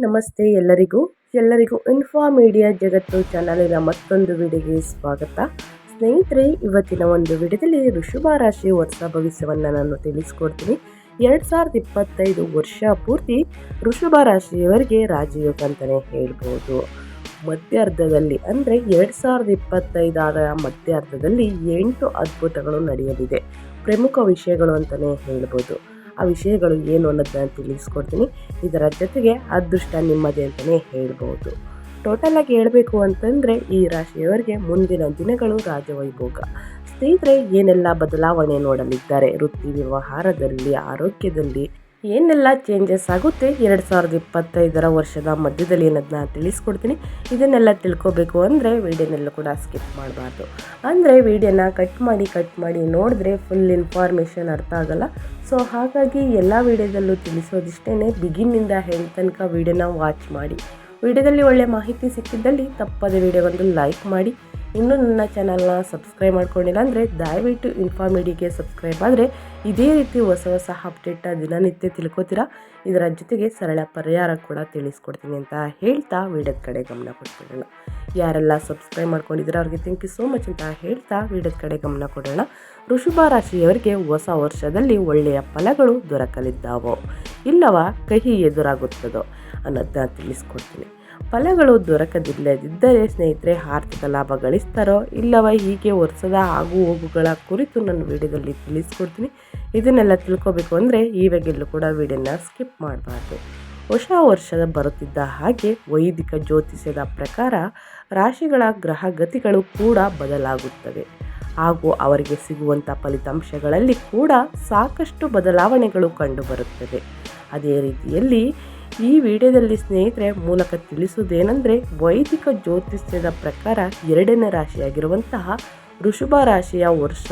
ನಮಸ್ತೆ ಎಲ್ಲರಿಗೂ info media ಜಗತ್ತು ಚಾನಲಿನ ಮತ್ತೊಂದು ವಿಡಿಯೋಗೆ ಸ್ವಾಗತ. ಸ್ನೇಹಿತರೆ, ಇವತ್ತಿನ ಒಂದು ವಿಡಿಯೋದಲ್ಲಿ ವೃಷಭ ರಾಶಿ ವರ್ಷ ಭವಿಷ್ಯವನ್ನು ನಾನು ತಿಳಿಸ್ಕೊಡ್ತೀನಿ. 2025 ವರ್ಷ ಪೂರ್ತಿ ವೃಷಭ ರಾಶಿಯವರಿಗೆ ರಾಜಯೋಗ ಅಂತಲೇ ಹೇಳ್ಬೋದು. ಮಧ್ಯಾರ್ಧದಲ್ಲಿ ಅಂದರೆ 2025 ಮಧ್ಯಾರ್ಧದಲ್ಲಿ 8 ಅದ್ಭುತಗಳು ನಡೆಯಲಿದೆ. ಪ್ರಮುಖ ವಿಷಯಗಳು ಅಂತಲೇ ಹೇಳ್ಬೋದು. ಆ ವಿಷಯಗಳು ಏನು ಅನ್ನೋದನ್ನ ತಿಳಿಸ್ಕೊಡ್ತೀನಿ. ಇದರ ಜೊತೆಗೆ ಅದೃಷ್ಟ ನಿಮ್ಮದೇ ಅಂತಲೇ ಹೇಳ್ಬೋದು. ಟೋಟಲ್ ಆಗಿ ಹೇಳಬೇಕು ಅಂತಂದರೆ ಈ ರಾಶಿಯವರಿಗೆ ಮುಂದಿನ ದಿನಗಳು ರಾಜವೈಭೋಗ. ಸ್ನೇಹಿತರೆ, ಏನೆಲ್ಲ ಬದಲಾವಣೆ ನೋಡಲಿದ್ದಾರೆ, ವೃತ್ತಿ ವ್ಯವಹಾರದಲ್ಲಿ, ಆರೋಗ್ಯದಲ್ಲಿ ಏನೆಲ್ಲ ಚೇಂಜಸ್ ಆಗುತ್ತೆ 2025 ವರ್ಷದ ಮಧ್ಯದಲ್ಲಿ ಅನ್ನೋದನ್ನ ತಿಳಿಸ್ಕೊಡ್ತೀನಿ. ಇದನ್ನೆಲ್ಲ ತಿಳ್ಕೊಬೇಕು ಅಂದರೆ ವಿಡಿಯೋನೆಲ್ಲ ಕೂಡ ಸ್ಕಿಪ್ ಮಾಡಬಾರ್ದು. ಅಂದರೆ ವಿಡಿಯೋನ ಕಟ್ ಮಾಡಿ ನೋಡಿದ್ರೆ ಫುಲ್ ಇನ್ಫಾರ್ಮೇಷನ್ ಅರ್ಥ ಆಗಲ್ಲ. ಸೊ ಹಾಗಾಗಿ ಎಲ್ಲ ವಿಡಿಯೋದಲ್ಲೂ ತಿಳಿಸೋದಿಷ್ಟೇ, ಬಿಗಿನ್ನಿಂದ ಎಂಡ್ ತನಕ ವಿಡಿಯೋನ ವಾಚ್ ಮಾಡಿ. ವಿಡಿಯೋದಲ್ಲಿ ಒಳ್ಳೆ ಮಾಹಿತಿ ಸಿಕ್ಕಿದ್ದಲ್ಲಿ ತಪ್ಪದೆ ವಿಡಿಯೋಗೊಂದು ಲೈಕ್ ಮಾಡಿ. ಇನ್ನೂ ನನ್ನ ಚಾನಲ್ನ ಸಬ್ಸ್ಕ್ರೈಬ್ ಮಾಡ್ಕೊಂಡಿಲ್ಲ ಅಂದರೆ ದಯವಿಟ್ಟು ಇನ್ಫಾ ಮೀಡಿಯಾಗೆ ಸಬ್ಸ್ಕ್ರೈಬ್ ಆದರೆ ಇದೇ ರೀತಿ ಹೊಸ ಅಪ್ಡೇಟ್ ದಿನನಿತ್ಯ ತಿಳ್ಕೊತೀರಾ. ಇದರ ಜೊತೆಗೆ ಸರಳ ಪರಿಹಾರ ಕೂಡ ತಿಳಿಸ್ಕೊಡ್ತೀನಿ ಅಂತ ಹೇಳ್ತಾ ವಿಡಿಯೋದ ಕಡೆ ಗಮನ ಕೊಟ್ಬಿಡೋಣ. ಯಾರೆಲ್ಲ ಸಬ್ಸ್ಕ್ರೈಬ್ ಮಾಡ್ಕೊಂಡಿದ್ದೀರಾ ಅವ್ರಿಗೆ ಥ್ಯಾಂಕ್ ಯು ಸೋ ಮಚ್ ಅಂತ ಹೇಳ್ತಾ ವಿಡಿಯೋದ ಕಡೆ ಗಮನ ಕೊಡೋಣ. ವೃಷಭ ರಾಶಿಯವರಿಗೆ ಹೊಸ ವರ್ಷದಲ್ಲಿ ಒಳ್ಳೆಯ ಫಲಗಳು ದೊರಕಲಿದ್ದಾವೋ ಇಲ್ಲವಾ ಕಹಿ ಎದುರಾಗುತ್ತದೋ ಅನ್ನೋದನ್ನ ತಿಳಿಸ್ಕೊಡ್ತೀನಿ. ಫಲಗಳು ದೊರಕದಿಲ್ಲದಿದ್ದರೆ ಸ್ನೇಹಿತರೆ ಆರ್ಥಿಕ ಲಾಭ ಗಳಿಸ್ತಾರೋ ಇಲ್ಲವ ಹೀಗೆ ವರ್ಷದ ಆಗು ಹೋಗುಗಳ ಕುರಿತು ನನ್ನ ವಿಡಿಯೋದಲ್ಲಿ ತಿಳಿಸ್ಕೊಡ್ತೀನಿ. ಇದನ್ನೆಲ್ಲ ತಿಳ್ಕೊಬೇಕು ಅಂದರೆ ಇವಾಗೆಲ್ಲೂ ಕೂಡ ವಿಡಿಯೋನ ಸ್ಕಿಪ್ ಮಾಡಬಾರ್ದು. ಹೊಸ ವರ್ಷದ ಬರುತ್ತಿದ್ದ ಹಾಗೆ ವೈದಿಕ ಜ್ಯೋತಿಷ್ಯದ ಪ್ರಕಾರ ರಾಶಿಗಳ ಗ್ರಹಗತಿಗಳು ಕೂಡ ಬದಲಾಗುತ್ತವೆ ಹಾಗೂ ಅವರಿಗೆ ಸಿಗುವಂಥ ಫಲಿತಾಂಶಗಳಲ್ಲಿ ಕೂಡ ಸಾಕಷ್ಟು ಬದಲಾವಣೆಗಳು ಕಂಡುಬರುತ್ತವೆ. ಅದೇ ರೀತಿಯಲ್ಲಿ ಈ ವಿಡಿಯೋದಲ್ಲಿ ಸ್ನೇಹಿತರೆ ಮೂಲಕ ತಿಳಿಸುವುದೇನೆಂದರೆ, ವೈದಿಕ ಜ್ಯೋತಿಷ್ಯದ ಪ್ರಕಾರ 2ನೇ ರಾಶಿಯಾಗಿರುವಂತಹ ವೃಷಭ ರಾಶಿಯ ವರ್ಷ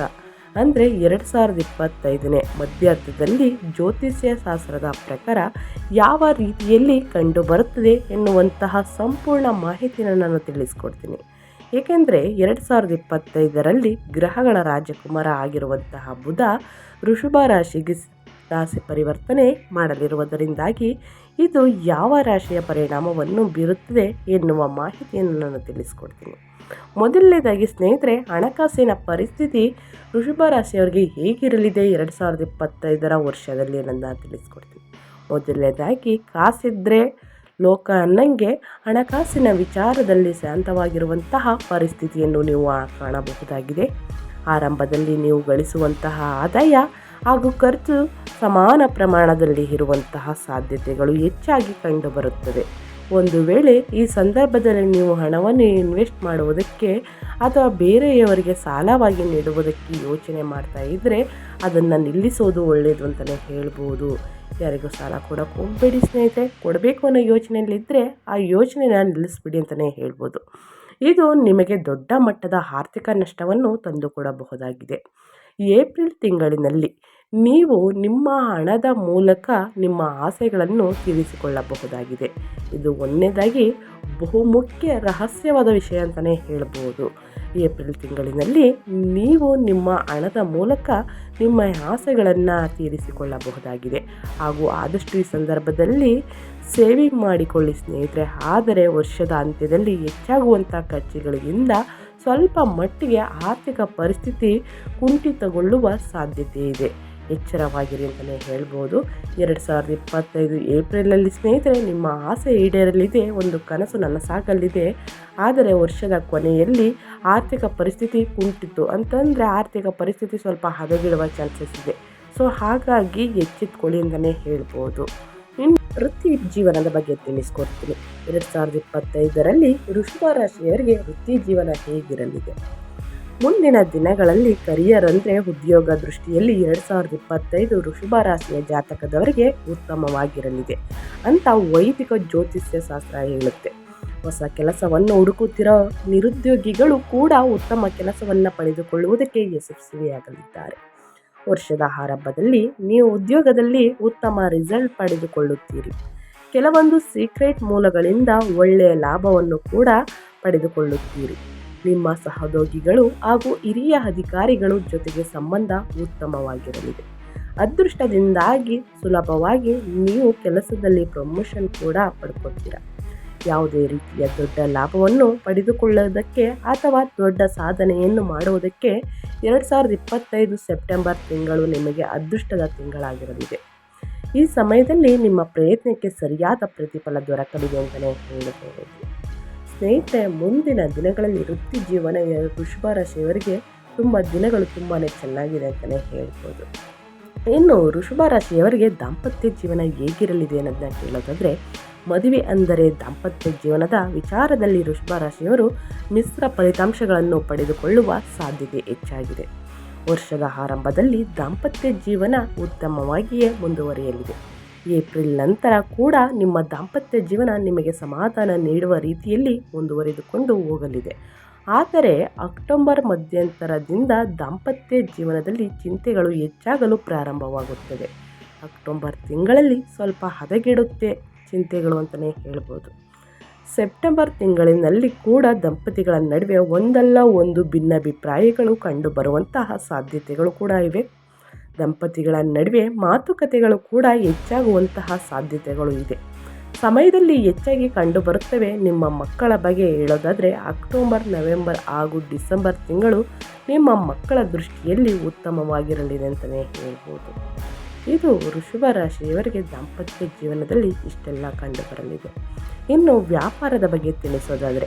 ಅಂದರೆ 2025ನೇ ಮಧ್ಯಾರ್ಧದಲ್ಲಿ ಜ್ಯೋತಿಷ್ಯ ಶಾಸ್ತ್ರದ ಪ್ರಕಾರ ಯಾವ ರೀತಿಯಲ್ಲಿ ಕಂಡುಬರುತ್ತದೆ ಎನ್ನುವಂತಹ ಸಂಪೂರ್ಣ ಮಾಹಿತಿಯನ್ನು ನಾನು ತಿಳಿಸ್ಕೊಡ್ತೀನಿ. ಏಕೆಂದರೆ 2025ರಲ್ಲಿ ಗ್ರಹಗಳ ರಾಜಕುಮಾರ ಆಗಿರುವಂತಹ ಬುಧ ವೃಷಭ ರಾಶಿಗೆ ರಾಶಿ ಪರಿವರ್ತನೆ ಮಾಡಲಿರುವುದರಿಂದಾಗಿ ಇದು ಯಾವ ರಾಶಿಯ ಪರಿಣಾಮವನ್ನು ಬೀರುತ್ತದೆ ಎನ್ನುವ ಮಾಹಿತಿಯನ್ನು ನಾನು ತಿಳಿಸ್ಕೊಡ್ತೀನಿ. ಮೊದಲನೇದಾಗಿ ಸ್ನೇಹಿತರೆ, ಹಣಕಾಸಿನ ಪರಿಸ್ಥಿತಿ ವೃಷಭ ರಾಶಿಯವರಿಗೆ ಹೇಗಿರಲಿದೆ 2025 ವರ್ಷದಲ್ಲಿ ಅನ್ನೋದನ್ನ ತಿಳಿಸ್ಕೊಡ್ತೀನಿ. ಮೊದಲನೇದಾಗಿ ಕಾಸಿದ್ರೆ ಲೋಕ ಅನ್ನಂಗೆ ಹಣಕಾಸಿನ ವಿಚಾರದಲ್ಲಿ ಶಾಂತವಾಗಿರುವಂತಹ ಪರಿಸ್ಥಿತಿಯನ್ನು ನೀವು ಕಾಣಬಹುದಾಗಿದೆ. ಆರಂಭದಲ್ಲಿ ನೀವು ಗಳಿಸುವಂತಹ ಆದಾಯ ಹಾಗೂ ಖರ್ಚು ಸಮಾನ ಪ್ರಮಾಣದಲ್ಲಿ ಇರುವಂತಹ ಸಾಧ್ಯತೆಗಳು ಹೆಚ್ಚಾಗಿ ಕಂಡುಬರುತ್ತದೆ. ಒಂದು ವೇಳೆ ಈ ಸಂದರ್ಭದಲ್ಲಿ ನೀವು ಹಣವನ್ನು ಇನ್ವೆಸ್ಟ್ ಮಾಡುವುದಕ್ಕೆ ಅಥವಾ ಬೇರೆಯವರಿಗೆ ಸಾಲವಾಗಿ ನೀಡುವುದಕ್ಕೆ ಯೋಚನೆ ಮಾಡ್ತಾ ಇದ್ದರೆ ಅದನ್ನು ನಿಲ್ಲಿಸೋದು ಒಳ್ಳೆಯದು ಅಂತಲೇ ಹೇಳ್ಬೋದು. ಯಾರಿಗೂ ಸಾಲ ಕೊಡೋಕೆ ಹೋಗಬೇಡಿ ಸ್ನೇಹಿತರೆ. ಕೊಡಬೇಕು ಅನ್ನೋ ಯೋಚನೆಯಲ್ಲಿದ್ದರೆ ಆ ಯೋಚನೆನ ನಿಲ್ಲಿಸ್ಬಿಡಿ ಅಂತಲೇ ಹೇಳ್ಬೋದು. ಇದು ನಿಮಗೆ ದೊಡ್ಡ ಮಟ್ಟದ ಆರ್ಥಿಕ ನಷ್ಟವನ್ನು ತಂದುಕೊಡಬಹುದಾಗಿದೆ. ಏಪ್ರಿಲ್ ತಿಂಗಳಿನಲ್ಲಿ ನೀವು ನಿಮ್ಮ ಹಣದ ಮೂಲಕ ನಿಮ್ಮ ಆಸೆಗಳನ್ನು ತೀರಿಸಿಕೊಳ್ಳಬಹುದಾಗಿದೆ. ಇದು ಒಂದನೇದಾಗಿ ಬಹುಮುಖ್ಯ ರಹಸ್ಯವಾದ ವಿಷಯ ಅಂತಲೇ ಹೇಳ್ಬೋದು. ಏಪ್ರಿಲ್ ತಿಂಗಳಿನಲ್ಲಿ ನೀವು ನಿಮ್ಮ ಹಣದ ಮೂಲಕ ನಿಮ್ಮ ಆಸೆಗಳನ್ನು ತೀರಿಸಿಕೊಳ್ಳಬಹುದಾಗಿದೆ ಹಾಗೂ ಆದಷ್ಟು ಈ ಸಂದರ್ಭದಲ್ಲಿ ಸೇವಿಂಗ್ ಮಾಡಿಕೊಳ್ಳಿ ಸ್ನೇಹಿತರೆ. ಆದರೆ ವರ್ಷದ ಅಂತ್ಯದಲ್ಲಿ ಹೆಚ್ಚಾಗುವಂಥ ಖರ್ಚುಗಳಿಂದ ಸ್ವಲ್ಪ ಮಟ್ಟಿಗೆ ಆರ್ಥಿಕ ಪರಿಸ್ಥಿತಿ ಕುಂಠಿತಗೊಳ್ಳುವ ಸಾಧ್ಯತೆ ಇದೆ. ಎಚ್ಚರವಾಗಿರಿ ಅಂತಲೇ ಹೇಳ್ಬೋದು. 2025 ಏಪ್ರಿಲಲ್ಲಿ ಸ್ನೇಹಿತರೆ ನಿಮ್ಮ ಆಸೆ ಈಡೇರಲಿದೆ, ಒಂದು ಕನಸು ನನಸಾಗಲಿದೆ. ಆದರೆ ವರ್ಷದ ಕೊನೆಯಲ್ಲಿ ಆರ್ಥಿಕ ಪರಿಸ್ಥಿತಿ ಕುಂಠಿತು ಅಂತಂದರೆ ಆರ್ಥಿಕ ಪರಿಸ್ಥಿತಿ ಸ್ವಲ್ಪ ಹದಗೆಡುವ ಚಾನ್ಸಸ್ ಇದೆ. ಸೊ ಹಾಗಾಗಿ ಎಚ್ಚೆತ್ಕೊಳ್ಳಿ ಅಂತಲೇ ಹೇಳ್ಬೋದು. ಇನ್ನು ವೃತ್ತಿ ಜೀವನದ ಬಗ್ಗೆ ತಿಳಿಸ್ಕೊಡ್ತೀನಿ. 2025ರಲ್ಲಿ ವೃಷಭ ರಾಶಿಯವರಿಗೆ ವೃತ್ತಿ ಜೀವನ ಹೇಗಿರಲಿದೆ? ಮುಂದಿನ ದಿನಗಳಲ್ಲಿ ಕರಿಯರ್ ಅಂದರೆ ಉದ್ಯೋಗ ದೃಷ್ಟಿಯಲ್ಲಿ 2025 ವೃಷಭ ರಾಶಿಯ ಜಾತಕದವರಿಗೆ ಉತ್ತಮವಾಗಿರಲಿದೆ ಅಂತ ವೈದಿಕ ಜ್ಯೋತಿಷ್ಯ ಶಾಸ್ತ್ರ ಹೇಳುತ್ತೆ. ಹೊಸ ಕೆಲಸವನ್ನು ಹುಡುಕುತ್ತಿರೋ ನಿರುದ್ಯೋಗಿಗಳು ಕೂಡ ಉತ್ತಮ ಕೆಲಸವನ್ನು ಪಡೆದುಕೊಳ್ಳುವುದಕ್ಕೆ ಯಶಸ್ವಿಯಾಗಲಿದ್ದಾರೆ. ವರ್ಷದ ಆರಂಭದಲ್ಲಿ ನೀವು ಉದ್ಯೋಗದಲ್ಲಿ ಉತ್ತಮ ರಿಸಲ್ಟ್ ಪಡೆದುಕೊಳ್ಳುತ್ತೀರಿ. ಕೆಲವೊಂದು ಸೀಕ್ರೆಟ್ ಮೂಲಗಳಿಂದ ಒಳ್ಳೆಯ ಲಾಭವನ್ನು ಕೂಡ ಪಡೆದುಕೊಳ್ಳುತ್ತೀರಿ. ನಿಮ್ಮ ಸಹೋದ್ಯೋಗಿಗಳು ಹಾಗೂ ಹಿರಿಯ ಅಧಿಕಾರಿಗಳು ಜೊತೆಗೆ ಸಂಬಂಧ ಉತ್ತಮವಾಗಿರಲಿದೆ. ಅದೃಷ್ಟದಿಂದಾಗಿ ಸುಲಭವಾಗಿ ನೀವು ಕೆಲಸದಲ್ಲಿ ಪ್ರಮೋಷನ್ ಕೂಡ ಪಡ್ಕೊತೀರ. ಯಾವುದೇ ರೀತಿಯ ದೊಡ್ಡ ಲಾಭವನ್ನು ಪಡೆದುಕೊಳ್ಳುವುದಕ್ಕೆ ಅಥವಾ ದೊಡ್ಡ ಸಾಧನೆಯನ್ನು ಮಾಡುವುದಕ್ಕೆ 2025 ಸೆಪ್ಟೆಂಬರ್ ತಿಂಗಳು ನಿಮಗೆ ಅದೃಷ್ಟದ ತಿಂಗಳಾಗಿರಲಿದೆ. ಈ ಸಮಯದಲ್ಲಿ ನಿಮ್ಮ ಪ್ರಯತ್ನಕ್ಕೆ ಸರಿಯಾದ ಪ್ರತಿಫಲ ದೊರಕಲಿದೆ ಅಂತಲೇ ಹೇಳಬಹುದು. ಸ್ನೇಹಿತರೆ, ಮುಂದಿನ ದಿನಗಳಲ್ಲಿ ವೃತ್ತಿ ಜೀವನ ವೃಷಭ ರಾಶಿಯವರಿಗೆ ದಿನಗಳು ತುಂಬಾ ಚೆನ್ನಾಗಿದೆ ಅಂತಲೇ ಹೇಳ್ಬೋದು. ಇನ್ನು ವೃಷಭ ರಾಶಿಯವರಿಗೆ ದಾಂಪತ್ಯ ಜೀವನ ಹೇಗಿರಲಿದೆ ಅನ್ನೋದನ್ನ ಕೇಳೋದಾದರೆ, ಮದುವೆ ಅಂದರೆ ದಾಂಪತ್ಯ ಜೀವನದ ವಿಚಾರದಲ್ಲಿ ವೃಷಭ ರಾಶಿಯವರು ಮಿಶ್ರ ಫಲಿತಾಂಶಗಳನ್ನು ಪಡೆದುಕೊಳ್ಳುವ ಸಾಧ್ಯತೆ ಹೆಚ್ಚಾಗಿದೆ. ವರ್ಷದ ಆರಂಭದಲ್ಲಿ ದಾಂಪತ್ಯ ಜೀವನ ಉತ್ತಮವಾಗಿಯೇ ಮುಂದುವರಿಯಲಿದೆ. ಏಪ್ರಿಲ್ ನಂತರ ಕೂಡ ನಿಮ್ಮ ದಾಂಪತ್ಯ ಜೀವನ ನಿಮಗೆ ಸಮಾಧಾನ ನೀಡುವ ರೀತಿಯಲ್ಲಿ ಮುಂದುವರಿದುಕೊಂಡು ಹೋಗಲಿದೆ. ಆದರೆ ಅಕ್ಟೋಬರ್ ಮಧ್ಯಂತರದಿಂದ ದಾಂಪತ್ಯ ಜೀವನದಲ್ಲಿ ಚಿಂತೆಗಳು ಹೆಚ್ಚಾಗಲು ಪ್ರಾರಂಭವಾಗುತ್ತದೆ. ಅಕ್ಟೋಬರ್ ತಿಂಗಳಲ್ಲಿ ಸ್ವಲ್ಪ ಹದಗೆಡುತ್ತೆ ಚಿಂತೆಗಳು ಅಂತಲೇ ಹೇಳ್ಬೋದು. ಸೆಪ್ಟೆಂಬರ್ ತಿಂಗಳಿನಲ್ಲಿ ಕೂಡ ದಂಪತಿಗಳ ನಡುವೆ ಒಂದಲ್ಲ ಒಂದು ಭಿನ್ನಾಭಿಪ್ರಾಯಗಳು ಕಂಡುಬರುವಂತಹ ಸಾಧ್ಯತೆಗಳು ಕೂಡ ಇವೆ. ದಂಪತಿಗಳ ನಡುವೆ ಮಾತುಕತೆಗಳು ಕೂಡ ಹೆಚ್ಚಾಗುವಂತಹ ಸಾಧ್ಯತೆಗಳು ಇದೆ. ಸಮಯದಲ್ಲಿ ಹೆಚ್ಚಾಗಿ ಕಂಡುಬರುತ್ತವೆ. ನಿಮ್ಮ ಮಕ್ಕಳ ಬಗ್ಗೆ ಹೇಳೋದಾದರೆ, ಅಕ್ಟೋಬರ್, ನವೆಂಬರ್ ಹಾಗೂ ಡಿಸೆಂಬರ್ ತಿಂಗಳು ನಿಮ್ಮ ಮಕ್ಕಳ ದೃಷ್ಟಿಯಲ್ಲಿ ಉತ್ತಮವಾಗಿರಲಿದೆ ಅಂತಲೇ ಹೇಳ್ಬೋದು. ಇದು ವೃಷಭ ರಾಶಿಯವರಿಗೆ ದಾಂಪತ್ಯ ಜೀವನದಲ್ಲಿ ಇಷ್ಟೆಲ್ಲ ಕಂಡುಬರಲಿದೆ. ಇನ್ನು ವ್ಯಾಪಾರದ ಬಗ್ಗೆ ತಿಳಿಸೋದಾದರೆ,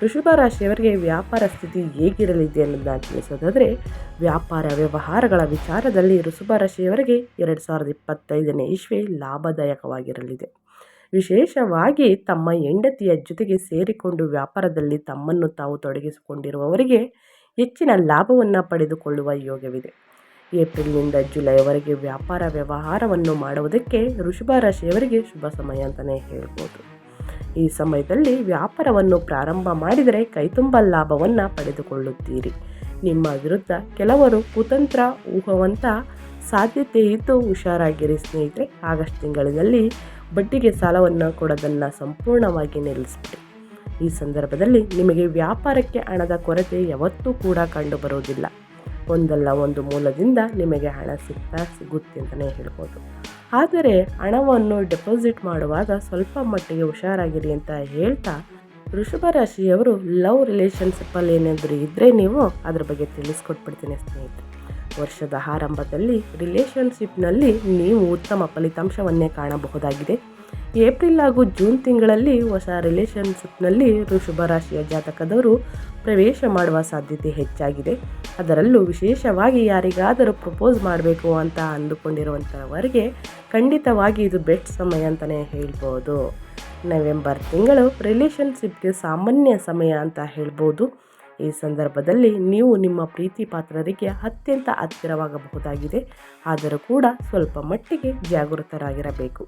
ವೃಷಭ ರಾಶಿಯವರಿಗೆ ವ್ಯಾಪಾರ ಸ್ಥಿತಿ ಹೇಗಿರಲಿದೆ ಅನ್ನೋದನ್ನ ತಿಳಿಸೋದಾದರೆ, ವ್ಯಾಪಾರ ವ್ಯವಹಾರಗಳ ವಿಚಾರದಲ್ಲಿ ವೃಷಭ ರಾಶಿಯವರಿಗೆ 2025ನೇ ಇಸ್ವಿ ಲಾಭದಾಯಕವಾಗಿರಲಿದೆ. ವಿಶೇಷವಾಗಿ ತಮ್ಮ ಹೆಂಡತಿಯ ಜೊತೆಗೆ ಸೇರಿಕೊಂಡು ವ್ಯಾಪಾರದಲ್ಲಿ ತಮ್ಮನ್ನು ತಾವು ತೊಡಗಿಸಿಕೊಂಡಿರುವವರಿಗೆ ಹೆಚ್ಚಿನ ಲಾಭವನ್ನು ಪಡೆದುಕೊಳ್ಳುವ ಯೋಗವಿದೆ. ಏಪ್ರಿಲ್ನಿಂದ ಜುಲೈವರೆಗೆ ವ್ಯಾಪಾರ ವ್ಯವಹಾರವನ್ನು ಮಾಡುವುದಕ್ಕೆ ವೃಷಭ ರಾಶಿಯವರಿಗೆ ಶುಭ ಸಮಯ ಅಂತಲೇ ಹೇಳ್ಬೋದು. ಈ ಸಮಯದಲ್ಲಿ ವ್ಯಾಪಾರವನ್ನು ಪ್ರಾರಂಭ ಮಾಡಿದರೆ ಕೈತುಂಬ ಲಾಭವನ್ನು ಪಡೆದುಕೊಳ್ಳುತ್ತೀರಿ. ನಿಮ್ಮ ವಿರುದ್ಧ ಕೆಲವರು ಕುತಂತ್ರ ಊಹುವಂಥ ಸಾಧ್ಯತೆ ಇದ್ದು ಹುಷಾರಾಗಿರಿ ಸ್ನೇಹಿತರೆ. ಆಗಸ್ಟ್ ತಿಂಗಳಿನಲ್ಲಿ ಬಡ್ಡಿಗೆ ಸಾಲವನ್ನು ಕೊಡೋದನ್ನು ಸಂಪೂರ್ಣವಾಗಿ ನಿಲ್ಲಿಸಿಬಿಡಿ. ಈ ಸಂದರ್ಭದಲ್ಲಿ ನಿಮಗೆ ವ್ಯಾಪಾರಕ್ಕೆ ಹಣದ ಕೊರತೆ ಯಾವತ್ತೂ ಕೂಡ ಕಂಡುಬರುವುದಿಲ್ಲ. ಒಂದಲ್ಲ ಒಂದು ಮೂಲದಿಂದ ನಿಮಗೆ ಹಣ ಸಿಗುತ್ತೆ ಅಂತಲೇ ಹೇಳ್ಬೋದು. ಆದರೆ ಹಣವನ್ನು ಡೆಪಾಸಿಟ್ ಮಾಡುವಾಗ ಸ್ವಲ್ಪ ಮಟ್ಟಿಗೆ ಹುಷಾರಾಗಿರಿ ಅಂತ ಹೇಳ್ತಾ, ವೃಷಭ ರಾಶಿಯವರು ಲವ್ ರಿಲೇಷನ್ಶಿಪ್ಪಲ್ಲಿ ಏನಾದರೂ ಇದ್ದರೆ ನೀವು ಅದ್ರ ಬಗ್ಗೆ ತಿಳಿಸ್ಕೊಟ್ಬಿಡ್ತೀನಿ ಸ್ನೇಹಿತರೆ. ವರ್ಷದ ಆರಂಭದಲ್ಲಿ ರಿಲೇಷನ್ಶಿಪ್ನಲ್ಲಿ ನೀವು ಉತ್ತಮ ಫಲಿತಾಂಶವನ್ನೇ ಕಾಣಬಹುದಾಗಿದೆ. ಏಪ್ರಿಲ್ ಹಾಗೂ ಜೂನ್ ತಿಂಗಳಲ್ಲಿ ಹೊಸ ರಿಲೇಷನ್ಶಿಪ್ನಲ್ಲಿ ವೃಷಭ ರಾಶಿಯ ಜಾತಕದವರು ಪ್ರವೇಶ ಮಾಡುವ ಸಾಧ್ಯತೆ ಹೆಚ್ಚಾಗಿದೆ. ಅದರಲ್ಲೂ ವಿಶೇಷವಾಗಿ ಯಾರಿಗಾದರೂ ಪ್ರಪೋಸ್ ಮಾಡಬೇಕು ಅಂತ ಅಂದುಕೊಂಡಿರುವಂಥವರಿಗೆ ಖಂಡಿತವಾಗಿ ಇದು ಬೆಸ್ಟ್ ಸಮಯ ಅಂತಲೇ ಹೇಳ್ಬೋದು. ನವೆಂಬರ್ ತಿಂಗಳು ರಿಲೇಷನ್ಶಿಪ್ಗೆ ಸಾಮಾನ್ಯ ಸಮಯ ಅಂತ ಹೇಳ್ಬೋದು. ಈ ಸಂದರ್ಭದಲ್ಲಿ ನೀವು ನಿಮ್ಮ ಪ್ರೀತಿ ಪಾತ್ರರಿಗೆ ಅತ್ಯಂತ ಹತ್ತಿರವಾಗಬಹುದಾಗಿದೆ. ಆದರೂ ಕೂಡ ಸ್ವಲ್ಪ ಮಟ್ಟಿಗೆ ಜಾಗೃತರಾಗಿರಬೇಕು.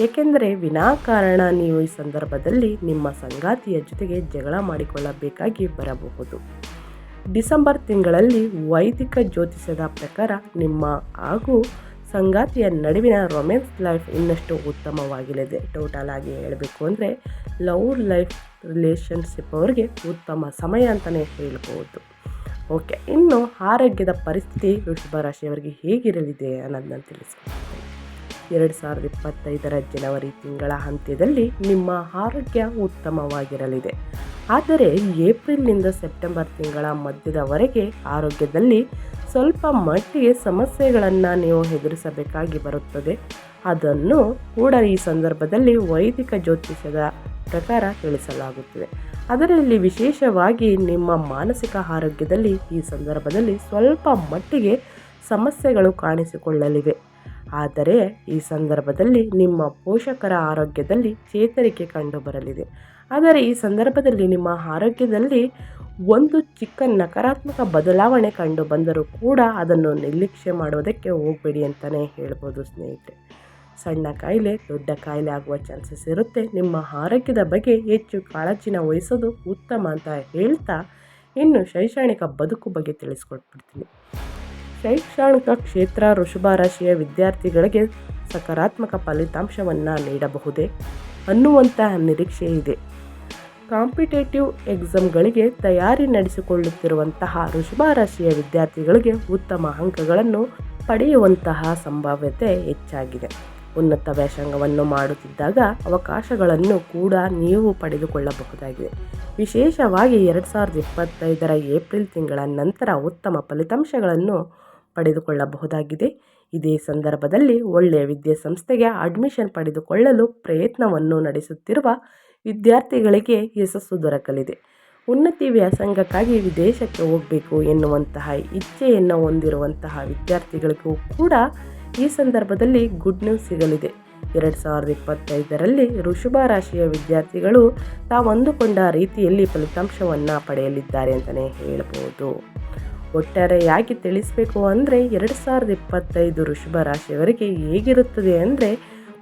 ಏಕೆಂದರೆ ವಿನಾಕಾರಣ ನೀವು ಈ ಸಂದರ್ಭದಲ್ಲಿ ನಿಮ್ಮ ಸಂಗಾತಿಯ ಜೊತೆಗೆ ಜಗಳ ಮಾಡಿಕೊಳ್ಳಬೇಕಾಗಿ ಬರಬಹುದು. ಡಿಸೆಂಬರ್ ತಿಂಗಳಲ್ಲಿ ವೈದಿಕ ಜ್ಯೋತಿಷ್ಯದ ಪ್ರಕಾರ ನಿಮ್ಮ ಹಾಗೂ ಸಂಗಾತಿಯ ನಡುವಿನ ರೊಮ್ಯಾನ್ಸ್ ಲೈಫ್ ಇನ್ನಷ್ಟು ಉತ್ತಮವಾಗಲಿದೆ. ಟೋಟಲ್ ಆಗಿ ಹೇಳಬೇಕು ಅಂದರೆ ಲವ್ ಲೈಫ್ ರಿಲೇಷನ್ಶಿಪ್ ಅವರಿಗೆ ಉತ್ತಮ ಸಮಯ ಅಂತಲೇ ಹೇಳ್ಬೋದು. ಓಕೆ, ಇನ್ನು ಆರೋಗ್ಯದ ಪರಿಸ್ಥಿತಿ ವೃಷಭ ರಾಶಿಯವರಿಗೆ ಹೇಗಿರಲಿದೆ ಅನ್ನೋದನ್ನ ತಿಳಿಸ್ಕೊಡ್ತೀನಿ. 2025ರ ಜನವರಿ ತಿಂಗಳ ಅಂತ್ಯದಲ್ಲಿ ನಿಮ್ಮ ಆರೋಗ್ಯ ಉತ್ತಮವಾಗಿರಲಿದೆ. ಆದರೆ ಏಪ್ರಿಲ್ನಿಂದ ಸೆಪ್ಟೆಂಬರ್ ತಿಂಗಳ ಮಧ್ಯದವರೆಗೆ ಆರೋಗ್ಯದಲ್ಲಿ ಸ್ವಲ್ಪ ಮಟ್ಟಿಗೆ ಸಮಸ್ಯೆಗಳನ್ನು ನೀವು ಎದುರಿಸಬೇಕಾಗಿ ಬರುತ್ತದೆ. ಅದನ್ನು ಕೂಡ ಈ ಸಂದರ್ಭದಲ್ಲಿ ವೈದಿಕ ಜ್ಯೋತಿಷ್ಯದ ಪ್ರಕಾರ ತಿಳಿಸಲಾಗುತ್ತದೆ. ಅದರಲ್ಲಿ ವಿಶೇಷವಾಗಿ ನಿಮ್ಮ ಮಾನಸಿಕ ಆರೋಗ್ಯದಲ್ಲಿ ಈ ಸಂದರ್ಭದಲ್ಲಿ ಸ್ವಲ್ಪ ಮಟ್ಟಿಗೆ ಸಮಸ್ಯೆಗಳು ಕಾಣಿಸಿಕೊಳ್ಳಲಿವೆ. ಆದರೆ ಈ ಸಂದರ್ಭದಲ್ಲಿ ನಿಮ್ಮ ಪೋಷಕರ ಆರೋಗ್ಯದಲ್ಲಿ ಚೇತರಿಕೆ ಕಂಡುಬರಲಿದೆ. ಆದರೆ ಈ ಸಂದರ್ಭದಲ್ಲಿ ನಿಮ್ಮ ಆರೋಗ್ಯದಲ್ಲಿ ಒಂದು ಚಿಕ್ಕ ನಕಾರಾತ್ಮಕ ಬದಲಾವಣೆ ಕಂಡು ಬಂದರೂ ಕೂಡ ಅದನ್ನು ನಿರ್ಲಕ್ಷ್ಯ ಮಾಡೋದಕ್ಕೆ ಹೋಗಬೇಡಿ ಅಂತಲೇ ಹೇಳ್ಬೋದು ಸ್ನೇಹಿತರೆ. ಸಣ್ಣ ಕಾಯಿಲೆ ದೊಡ್ಡ ಕಾಯಿಲೆ ಆಗುವ ಚಾನ್ಸಸ್ ಇರುತ್ತೆ. ನಿಮ್ಮ ಆರೋಗ್ಯದ ಬಗ್ಗೆ ಹೆಚ್ಚು ಕಾಳಜಿನ ವಹಿಸೋದು ಉತ್ತಮ ಅಂತ ಹೇಳ್ತಾ, ಇನ್ನು ಶೈಕ್ಷಣಿಕ ಬದುಕು ಬಗ್ಗೆ ತಿಳಿಸ್ಕೊಟ್ಬಿಡ್ತೀನಿ. ಶೈಕ್ಷಣಿಕ ಕ್ಷೇತ್ರ ವೃಷಭ ರಾಶಿಯ ವಿದ್ಯಾರ್ಥಿಗಳಿಗೆ ಸಕಾರಾತ್ಮಕ ಫಲಿತಾಂಶವನ್ನು ನೀಡಬಹುದೇ ಅನ್ನುವಂತಹ ನಿರೀಕ್ಷೆ ಇದೆ. ಕಾಂಪಿಟೇಟಿವ್ ಎಕ್ಸಾಮ್ಗಳಿಗೆ ತಯಾರಿ ನಡೆಸಿಕೊಳ್ಳುತ್ತಿರುವಂತಹ ವೃಷಭ ರಾಶಿಯ ವಿದ್ಯಾರ್ಥಿಗಳಿಗೆ ಉತ್ತಮ ಅಂಕಗಳನ್ನು ಪಡೆಯುವಂತಹ ಸಂಭಾವ್ಯತೆ ಹೆಚ್ಚಾಗಿದೆ. ಉನ್ನತ ವ್ಯಾಸಂಗವನ್ನು ಮಾಡುತ್ತಿದ್ದಾಗ ಅವಕಾಶಗಳನ್ನು ಕೂಡ ನೀವು ಪಡೆದುಕೊಳ್ಳಬಹುದಾಗಿದೆ. ವಿಶೇಷವಾಗಿ 2025 ಏಪ್ರಿಲ್ ತಿಂಗಳ ನಂತರ ಉತ್ತಮ ಫಲಿತಾಂಶಗಳನ್ನು ಪಡೆದುಕೊಳ್ಳಬಹುದಾಗಿದೆ. ಇದೇ ಸಂದರ್ಭದಲ್ಲಿ ಒಳ್ಳೆಯ ವಿದ್ಯಾಸಂಸ್ಥೆಗೆ ಅಡ್ಮಿಷನ್ ಪಡೆದುಕೊಳ್ಳಲು ಪ್ರಯತ್ನವನ್ನು ನಡೆಸುತ್ತಿರುವ ವಿದ್ಯಾರ್ಥಿಗಳಿಗೆ ಯಶಸ್ಸು ದೊರಕಲಿದೆ. ಉನ್ನತ ವ್ಯಾಸಂಗಕ್ಕಾಗಿ ವಿದೇಶಕ್ಕೆ ಹೋಗಬೇಕು ಎನ್ನುವಂತಹ ಇಚ್ಛೆಯನ್ನು ಹೊಂದಿರುವಂತಹ ವಿದ್ಯಾರ್ಥಿಗಳಿಗೂ ಕೂಡ ಈ ಸಂದರ್ಭದಲ್ಲಿ ಗುಡ್ ನ್ಯೂಸ್ ಸಿಗಲಿದೆ. 2025ರಲ್ಲಿ ವೃಷಭ ರಾಶಿಯ ವಿದ್ಯಾರ್ಥಿಗಳು ತಾವು ಅಂದುಕೊಂಡ ರೀತಿಯಲ್ಲಿ ಫಲಿತಾಂಶವನ್ನು ಪಡೆಯಲಿದ್ದಾರೆ ಅಂತಲೇ ಹೇಳ್ಬೋದು. ಒಟ್ಟಾರೆಯಾಗಿ ತಿಳಿಸಬೇಕು ಅಂದರೆ 2025 ವೃಷಭ ರಾಶಿಯವರಿಗೆ ಹೇಗಿರುತ್ತದೆ ಅಂದರೆ,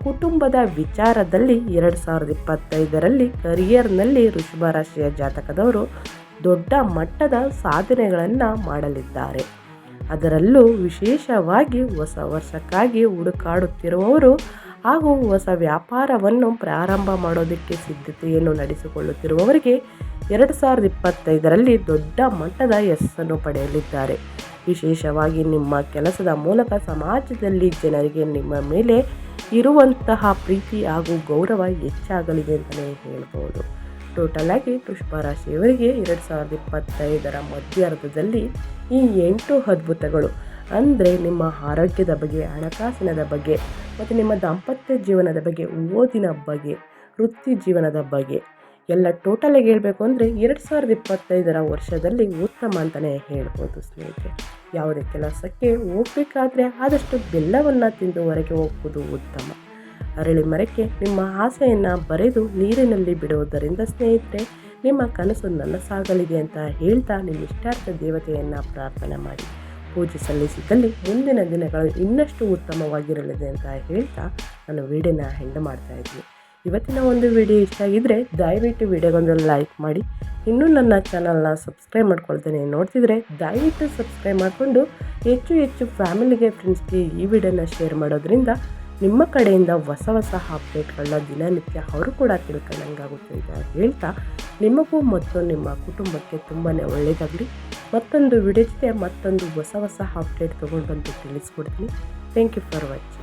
ಕುಟುಂಬದ ವಿಚಾರದಲ್ಲಿ 2025ರಲ್ಲಿ ಕರಿಯರ್ನಲ್ಲಿ ವೃಷಭ ರಾಶಿಯ ಜಾತಕದವರು ದೊಡ್ಡ ಮಟ್ಟದ ಸಾಧನೆಗಳನ್ನು ಮಾಡಲಿದ್ದಾರೆ. ಅದರಲ್ಲೂ ವಿಶೇಷವಾಗಿ ಹೊಸ ವರ್ಷಕ್ಕಾಗಿ ಹುಡುಕಾಡುತ್ತಿರುವವರು ಹಾಗೂ ಹೊಸ ವ್ಯಾಪಾರವನ್ನು ಪ್ರಾರಂಭ ಮಾಡೋದಕ್ಕೆ ಸಿದ್ಧತೆಯನ್ನು ನಡೆಸಿಕೊಳ್ಳುತ್ತಿರುವವರಿಗೆ 2025ರಲ್ಲಿ ದೊಡ್ಡ ಮಟ್ಟದ ಯಶಸ್ಸನ್ನು ಪಡೆಯಲಿದ್ದಾರೆ. ವಿಶೇಷವಾಗಿ ನಿಮ್ಮ ಕೆಲಸದ ಮೂಲಕ ಸಮಾಜದಲ್ಲಿ ಜನರಿಗೆ ನಿಮ್ಮ ಮೇಲೆ ಇರುವಂತಹ ಪ್ರೀತಿ ಹಾಗೂ ಗೌರವ ಹೆಚ್ಚಾಗಲಿದೆ ಅಂತಲೇ ಹೇಳ್ಬೋದು. ಟೋಟಲ್ ಆಗಿ ವೃಷಭ ರಾಶಿಯವರಿಗೆ 2025ರ ಮಧ್ಯಾರ್ಧದಲ್ಲಿ ಈ 8 ಅದ್ಭುತಗಳು ಅಂದರೆ ನಿಮ್ಮ ಆರೋಗ್ಯದ ಬಗ್ಗೆ, ಹಣಕಾಸಿನ ಬಗ್ಗೆ ಮತ್ತು ನಿಮ್ಮ ದಾಂಪತ್ಯ ಜೀವನದ ಬಗ್ಗೆ, ಓದಿನ ಬಗ್ಗೆ, ವೃತ್ತಿ ಜೀವನದ ಬಗ್ಗೆ ಎಲ್ಲ ಟೋಟಲಾಗಿ ಹೇಳಬೇಕು ಅಂದರೆ 2025ರ ವರ್ಷದಲ್ಲಿ ಉತ್ತಮ ಅಂತಲೇ ಹೇಳ್ಬೋದು ಸ್ನೇಹಿತರೆ. ಯಾವುದೇ ಕೆಲಸಕ್ಕೆ ಹೋಗಬೇಕಾದ್ರೆ ಆದಷ್ಟು ಬೆಲ್ಲವನ್ನು ತಿಂದು ಹೊರಗೆ ಹೋಗುವುದು ಉತ್ತಮ. ಅರಳಿ ಮರಕ್ಕೆ ನಿಮ್ಮ ಆಸೆಯನ್ನು ಬರೆದು ನೀರಿನಲ್ಲಿ ಬಿಡುವುದರಿಂದ ಸ್ನೇಹಿತರೆ ನಿಮ್ಮ ಕನಸು ನನಸಾಗಲಿದೆ ಅಂತ ಹೇಳ್ತಾ ನಿಮ್ಮ ಇಷ್ಟಾರ್ಥ ದೇವತೆಯನ್ನು ಪ್ರಾರ್ಥನೆ ಮಾಡಿ ಪೂಜೆ ಸಲ್ಲಿಸಿದಲ್ಲಿ ಮುಂದಿನ ದಿನಗಳು ಇನ್ನಷ್ಟು ಉತ್ತಮವಾಗಿರಲಿದೆ ಅಂತ ಹೇಳ್ತಾ ನಾನು ವಿಡಿಯೋನ ಎಂಡ್ ಮಾಡ್ತಾ ಇದ್ದೀನಿ. ಇವತ್ತಿನ ಒಂದು ವಿಡಿಯೋ ಇಷ್ಟ ಆಗಿದ್ದರೆ ದಯವಿಟ್ಟು ವಿಡಿಯೋಗೊಂದು ಲೈಕ್ ಮಾಡಿ. ಇನ್ನೂ ನನ್ನ ಚಾನಲ್ನ ಸಬ್ಸ್ಕ್ರೈಬ್ ಮಾಡ್ಕೊಳ್ತೇನೆ ನೋಡ್ತಿದ್ರೆ ದಯವಿಟ್ಟು ಸಬ್ಸ್ಕ್ರೈಬ್ ಮಾಡಿಕೊಂಡು ಹೆಚ್ಚು ಫ್ಯಾಮಿಲಿಗೆ, ಫ್ರೆಂಡ್ಸ್ಗೆ ಈ ವಿಡಿಯೋನ ಶೇರ್ ಮಾಡೋದ್ರಿಂದ ನಿಮ್ಮ ಕಡೆಯಿಂದ ಹೊಸ ಅಪ್ಡೇಟ್ಗಳನ್ನ ದಿನನಿತ್ಯ ಅವರು ಕೂಡ ತಿಳ್ಕೊಂಡಂಗಾಗುತ್ತೆ ಅಂತ ಹೇಳ್ತಾ ನಿಮಗೂ ಮತ್ತು ನಿಮ್ಮ ಕುಟುಂಬಕ್ಕೆ ತುಂಬಾ ಒಳ್ಳೆಯದಾಗಲಿ. ಮತ್ತೊಂದು ವಿಡಿಯೋ ಜೊತೆ ಮತ್ತೊಂದು ಹೊಸ ಅಪ್ಡೇಟ್ ತೊಗೊಂಡು ಬಂದು ತಿಳಿಸ್ಕೊಡ್ತೀನಿ. Thank you for watching.